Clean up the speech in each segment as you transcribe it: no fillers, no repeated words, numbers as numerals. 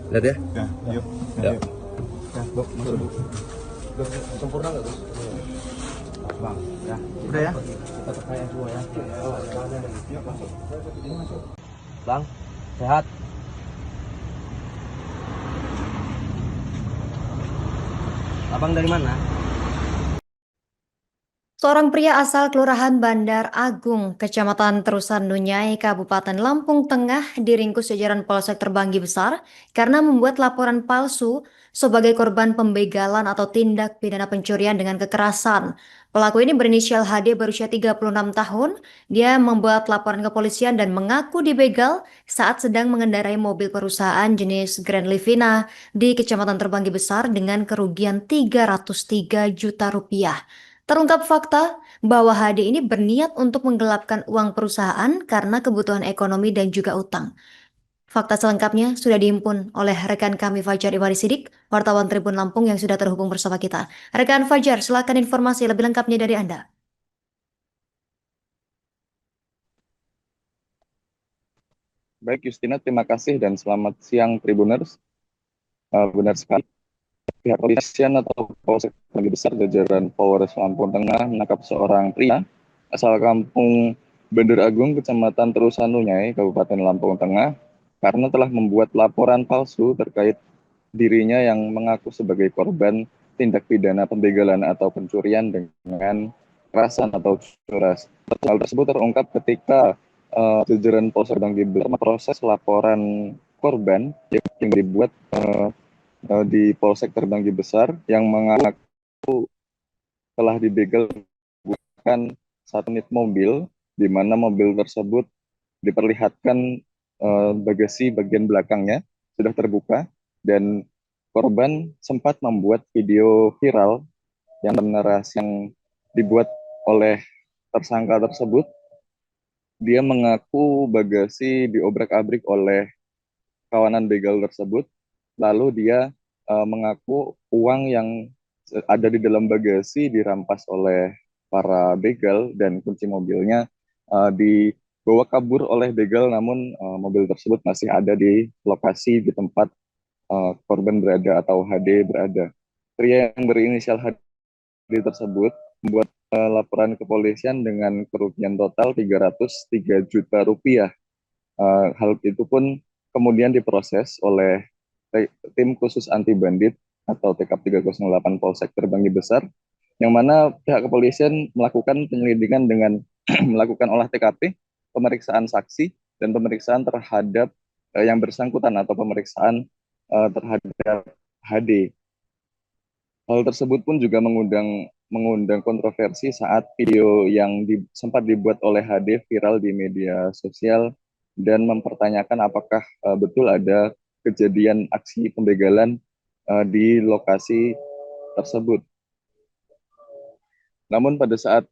Lihat ya. Ya, yuk. Ya. Yuk. Ya, Bu, masuk, Bu. Sempurna nggak, Gus? Bang, ya. Udah ya? Kita percaya semua ya. Yuk, masuk. Ini masuk. Bang, sehat? Abang dari mana? Seorang pria asal Kelurahan Bandar Agung, Kecamatan Terusan Nunyai, Kabupaten Lampung Tengah diringkus jajaran Polsek Terbanggi Besar karena membuat laporan palsu sebagai korban pembegalan atau tindak pidana pencurian dengan kekerasan. Pelaku ini berinisial HD berusia 36 tahun. Dia membuat laporan ke polisian dan mengaku dibegal saat sedang mengendarai mobil perusahaan jenis Grand Livina di Kecamatan Terbanggi Besar dengan kerugian 303 juta rupiah. Terungkap fakta bahwa HD ini berniat untuk menggelapkan uang perusahaan karena kebutuhan ekonomi dan juga utang. Fakta selengkapnya sudah dihimpun oleh rekan kami Fajar Iwari Sidik, wartawan Tribun Lampung yang sudah terhubung bersama kita. Rekan Fajar, silakan informasi lebih lengkapnya dari Anda. Baik Justina, terima kasih dan selamat siang Tribuners. Benar sekali, pihak kepolisian atau Polsek Terbanggi Besar jajaran Polres Lampung Tengah menangkap seorang pria asal kampung Bandar Agung, Kecamatan Terusan Nunyai, Kabupaten Lampung Tengah, karena telah membuat laporan palsu terkait dirinya yang mengaku sebagai korban tindak pidana pembegalan atau pencurian dengan kekerasan atau curas. Hal tersebut terungkap ketika jajaran Polsek Terbanggi Besar proses laporan korban yang dibuat di Polsek Terbanggi Besar yang mengaku telah dibegal bukan satu unit mobil, di mana mobil tersebut diperlihatkan bagasi bagian belakangnya sudah terbuka dan korban sempat membuat video viral yang narasi yang dibuat oleh tersangka tersebut. Dia mengaku bagasi diobrak-abrik oleh kawanan begal tersebut, lalu dia mengaku uang yang ada di dalam bagasi dirampas oleh para begal dan kunci mobilnya dibawa kabur oleh begal, namun mobil tersebut masih ada di lokasi di tempat korban berada atau HD berada. Pria yang berinisial HD tersebut membuat laporan kepolisian dengan kerugian total 303 juta rupiah. Hal itu pun kemudian diproses oleh tim khusus anti bandit atau TKP 308 Polsek Terbanggi Besar, yang mana pihak kepolisian melakukan penyelidikan dengan melakukan olah TKP, pemeriksaan saksi, dan pemeriksaan terhadap yang bersangkutan atau pemeriksaan terhadap HD. Hal tersebut pun juga mengundang kontroversi saat video yang sempat dibuat oleh HD viral di media sosial dan mempertanyakan apakah betul ada kejadian aksi pembegalan di lokasi tersebut. Namun pada saat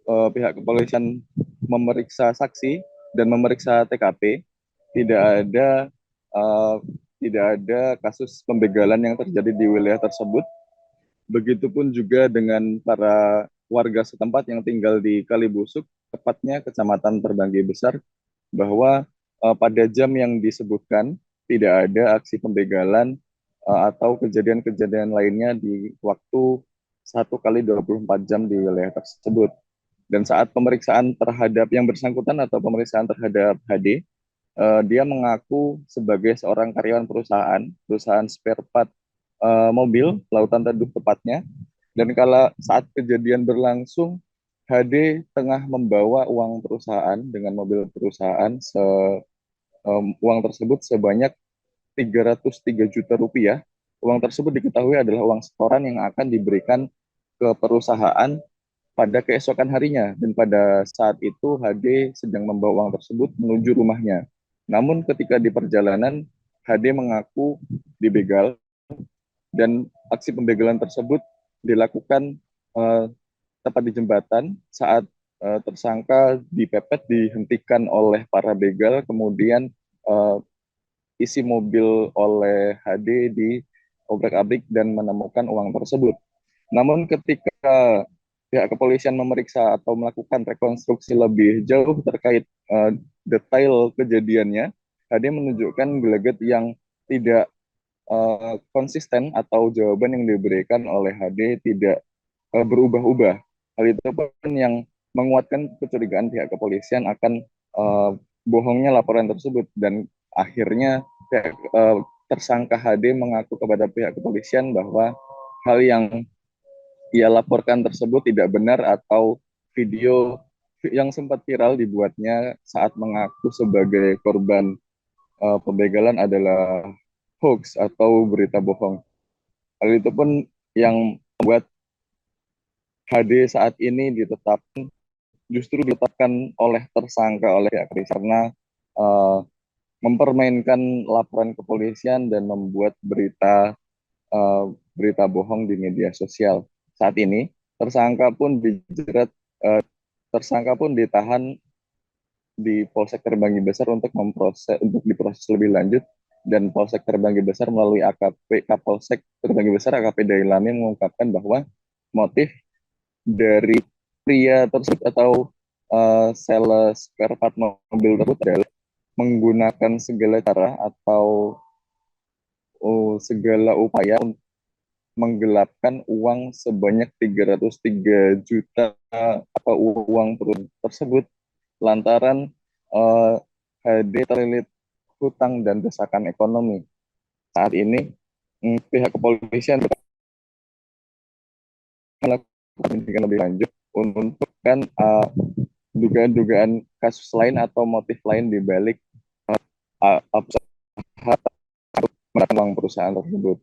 pihak kepolisian memeriksa saksi dan memeriksa TKP, tidak ada uh, tidak ada kasus pembegalan yang terjadi di wilayah tersebut. Begitupun juga dengan para warga setempat yang tinggal di Kalibusuk, tepatnya Kecamatan Terbanggi Besar, bahwa pada jam yang disebutkan tidak ada aksi pembegalan atau kejadian-kejadian lainnya di waktu 1 kali 24 jam di wilayah tersebut. Dan saat pemeriksaan terhadap yang bersangkutan atau pemeriksaan terhadap HD, dia mengaku sebagai seorang karyawan perusahaan spare part mobil Lautan Teduh tepatnya. Dan kala saat kejadian berlangsung, HD tengah membawa uang perusahaan dengan mobil perusahaan. Uang tersebut sebanyak 303 juta rupiah. Uang tersebut diketahui adalah uang setoran yang akan diberikan ke perusahaan pada keesokan harinya, dan pada saat itu HD sedang membawa uang tersebut menuju rumahnya. Namun ketika di perjalanan, HD mengaku dibegal, dan aksi pembegalan tersebut dilakukan tepat di jembatan saat tersangka dipepet, dihentikan oleh para begal, kemudian isi mobil oleh HD di obrak-abrik dan menemukan uang tersebut. Namun ketika pihak kepolisian memeriksa atau melakukan rekonstruksi lebih jauh terkait detail kejadiannya, HD menunjukkan gelagat yang tidak konsisten atau jawaban yang diberikan oleh HD tidak berubah-ubah. Hal itu pun yang menguatkan kecurigaan pihak kepolisian akan bohongnya laporan tersebut, dan akhirnya tersangka HD mengaku kepada pihak kepolisian bahwa hal yang ia laporkan tersebut tidak benar, atau video yang sempat viral dibuatnya saat mengaku sebagai korban pembegalan adalah hoax atau berita bohong. Hal itu pun yang membuat HD saat ini justru ditetapkan oleh tersangka oleh pihak kepolisian karena mempermainkan laporan kepolisian dan membuat berita bohong di media sosial. Saat ini tersangka pun ditahan di Polsek Terbanggi Besar untuk diproses lebih lanjut, dan Polsek Terbanggi Besar melalui AKP Kapolsek Terbanggi Besar AKP Dailami mengungkapkan bahwa motif dari pria tersebut atau sales spare part mobil tersebut adalah menggunakan segala cara atau segala upaya untuk menggelapkan uang sebanyak 303 juta atau uang tersebut lantaran HD terlilit hutang dan desakan ekonomi. Saat ini pihak kepolisian melakukan penyelidikan lebih lanjut untuk dugaan-dugaan kasus lain atau motif lain di balik uang perusahaan tersebut.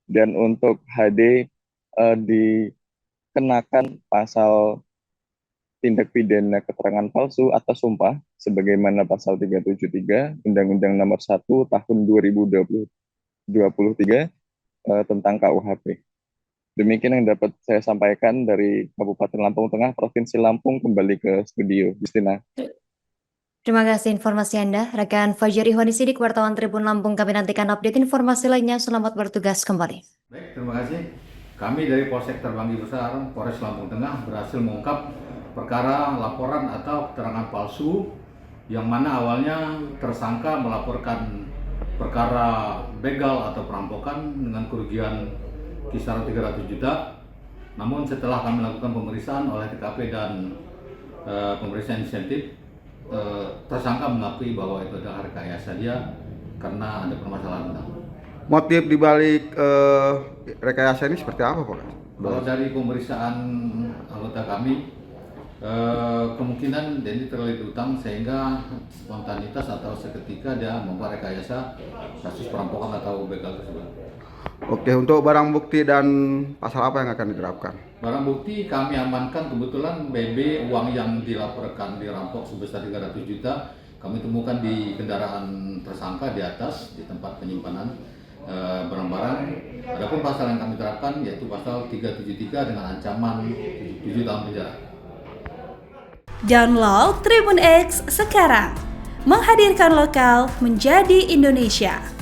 Dan untuk HD dikenakan pasal tindak pidana keterangan palsu atas sumpah sebagaimana pasal 373 Undang-Undang Nomor 1 Tahun 2023 tentang KUHP. Demikian yang dapat saya sampaikan dari Kabupaten Lampung Tengah, Provinsi Lampung. Kembali ke studio, Justina. Terima kasih informasi Anda, rekan Fajar Ihwani Sidik, wartawan Tribun Lampung. Kami nantikan update informasi lainnya. Selamat bertugas kembali. Baik, terima kasih. Kami dari Polsek Terbanggi Besar, Polres Lampung Tengah berhasil mengungkap perkara laporan atau keterangan palsu yang mana awalnya tersangka melaporkan perkara begal atau perampokan dengan kerugian kisaran 300 juta. Namun setelah kami lakukan pemeriksaan oleh TKP dan pemeriksaan insentif, tersangka mengakui bahwa itu adalah rekayasa dia karena ada permasalahan utang. Motif dibalik rekayasa ini seperti apa, Pak? Kalau dari pemeriksaan anggota kami, kemungkinan Denny terlilit utang sehingga spontanitas atau seketika dia membuat rekayasa kasus perampokan atau begal tersebut. Oke, untuk barang bukti dan pasal apa yang akan diterapkan? Barang bukti kami amankan, kebetulan BB uang yang dilaporkan dirampok sebesar 300 juta kami temukan di kendaraan tersangka di atas di tempat penyimpanan barang-barang. Adapun pasal yang kami terapkan yaitu pasal 373 dengan ancaman 7 tahun penjara. Download Tribun X sekarang, menghadirkan lokal menjadi Indonesia.